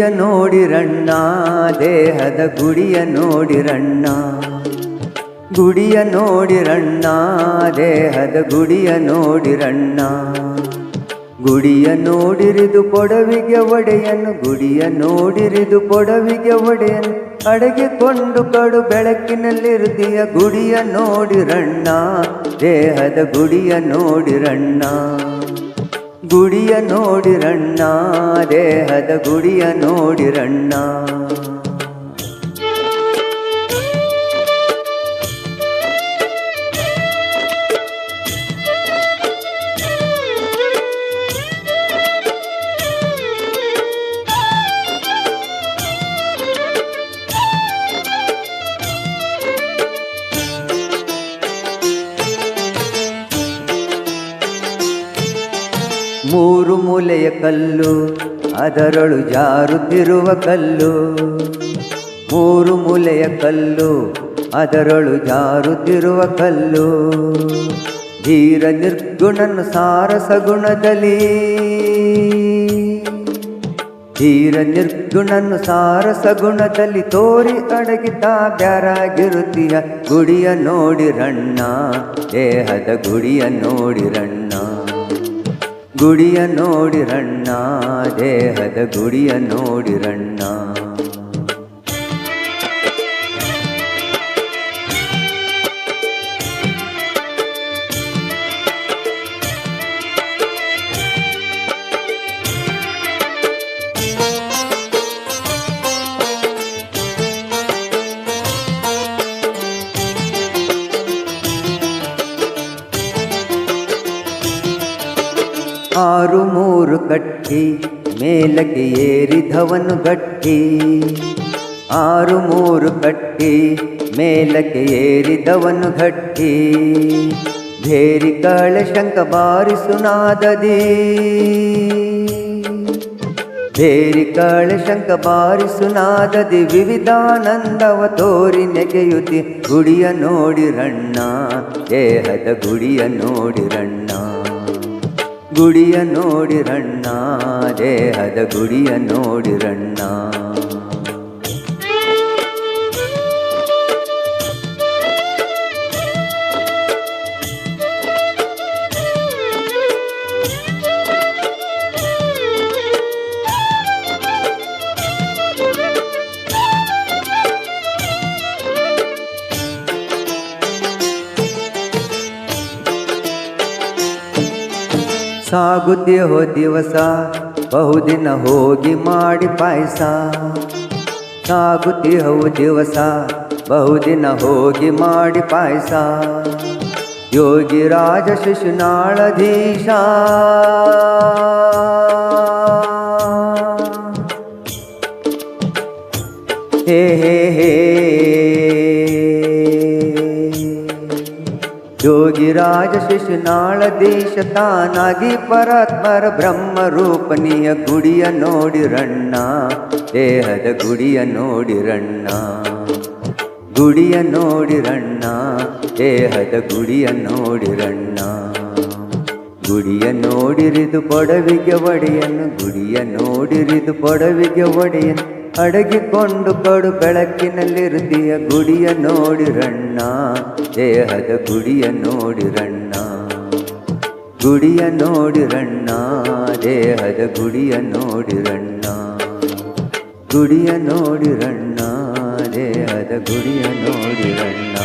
ಗುಡಿಯ ನೋಡಿರಣ್ಣ, ದೇಹದ ಗುಡಿಯ ನೋಡಿರಣ್ಣ. ಗುಡಿಯ ನೋಡಿರಣ್ಣ, ದೇಹದ ಗುಡಿಯ ನೋಡಿರಣ್ಣ. ಗುಡಿಯ ನೋಡಿರಿದು ಪೊಡವಿಗೆ ಒಡೆಯನು, ಗುಡಿಯ ನೋಡಿರಿದು ಪೊಡವಿಗೆ ಒಡೆಯನು. ಅಡಗಿಕೊಂಡು ಕಡು ಬೆಳಕಿನಲ್ಲಿರುದಿಯ ಗುಡಿಯ ನೋಡಿರಣ್ಣ, ದೇಹದ ಗುಡಿಯ ನೋಡಿರಣ್ಣ. ಗುಡಿಯ ನೋಡಿರಣ್ಣ, ದೇಹದ ಗುಡಿಯ ನೋಡಿರಣ್ಣ. ಮೂರು ಮೂಲೆಯ ಕಲ್ಲು, ಅದರೊಳು ಜಾರುತ್ತಿರುವ ಕಲ್ಲು. ಮೂರು ಮೂಲೆಯ ಕಲ್ಲು, ಅದರೊಳು ಜಾರುತ್ತಿರುವ ಕಲ್ಲು. ಧೀರ ನಿರ್ಗುಣನು ಸಾರಸಗುಣದಲ್ಲಿ, ಧೀರ ನಿರ್ಗುಣನು ಸಾರಸಗುಣದಲ್ಲಿ ತೋರಿ ಅಡಗಿತ ಬ್ಯಾರಾಗಿರುತ್ತೀಯ ಗುಡಿಯ ನೋಡಿರಣ್ಣ, ದೇಹದ ಗುಡಿಯ ನೋಡಿರಣ್ಣ. ಗುಡಿಯ ನೋಡಿರಣ್ಣ, ದೇಹದ ಗುಡಿಯ ನೋಡಿರಣ್ಣ. ಆರು ಮೂರು ಕಟ್ಟಿ ಮೇಲಕ್ಕೆ ಏರಿದವನು ಗಟ್ಟಿ. ಆರು ಮೂರು ಕಟ್ಟಿ ಮೇಲಕ್ಕೆ ಏರಿದವನು ಗಟ್ಟಿ. ಭೇರಿ ಕಾಳೆ ಶಂಕ ಬಾರಿಸು ನಾದದಿ, ಭೇರಿ ಕಾಳೆ ಶಂಕ ಬಾರಿಸು ನಾದದಿ. ವಿವಿಧಾನಂದವ ತೋರಿ ನೆಗೆಯುತ್ತಿ ಗುಡಿಯ ನೋಡಿರಣ್ಣ, ದೇಹದ ಗುಡಿಯ ನೋಡಿರಣ್ಣ. ಗುಡಿಯ ನೋಡಿರಣ್ಣ, ದೇಹದ ಗುಡಿಯ ನೋಡಿರಣ್ಣ. ಸಾಗುತ್ತಿಯೋ ದಿವಸ ಬಹುದಿನ ಹೋಗಿ ಮಾಡಿ ಪಾಯಸ. ಸಾಗುತ್ತಿಯೋ ದಿವಸ ಬಹುದಿನ ಹೋಗಿ ಮಾಡಿ ಪಾಯಸ. ಯೋಗಿ ರಾಜ ಶಿಶುನಾಳಧೀಶ, ಹೇ ಹೇ ಹೇ. ಯೋಗಿರಾಜ ಶಿಶುನಾಳಧೀಶ ತಾನಾಗಿ ಪರಾತ್ಮರ ಬ್ರಹ್ಮರೂಪನಿಯ ಗುಡಿಯ ನೋಡಿರಣ್ಣ, ದೇಹದ ಗುಡಿಯ ನೋಡಿರಣ್ಣ. ಗುಡಿಯ ನೋಡಿರಣ್ಣ, ದೇಹದ ಗುಡಿಯ ನೋಡಿರಣ್ಣ. ಗುಡಿಯ ನೋಡಿರಿದು ಪೊಡವಿಗೆ ಒಡೆಯನು, ಗುಡಿಯ ನೋಡಿರಿದು ಪೊಡವಿಗೆ ಒಡೆಯನು. ಅಡಗಿಕೊಂಡು ಕಡು ಬೆಳಕಿನಲ್ಲಿರುತ್ತೀಯ ಗುಡಿಯ ನೋಡಿರಣ್ಣ, ದೇಹದ ಗುಡಿಯ ನೋಡಿರಣ್ಣ. ಗುಡಿಯ ನೋಡಿರಣ್ಣ, ದೇಹದ ಗುಡಿಯ ನೋಡಿರಣ್ಣ. ಗುಡಿಯ ನೋಡಿರಣ್ಣ, ದೇಹದ ಗುಡಿಯ ನೋಡಿರಣ್ಣ.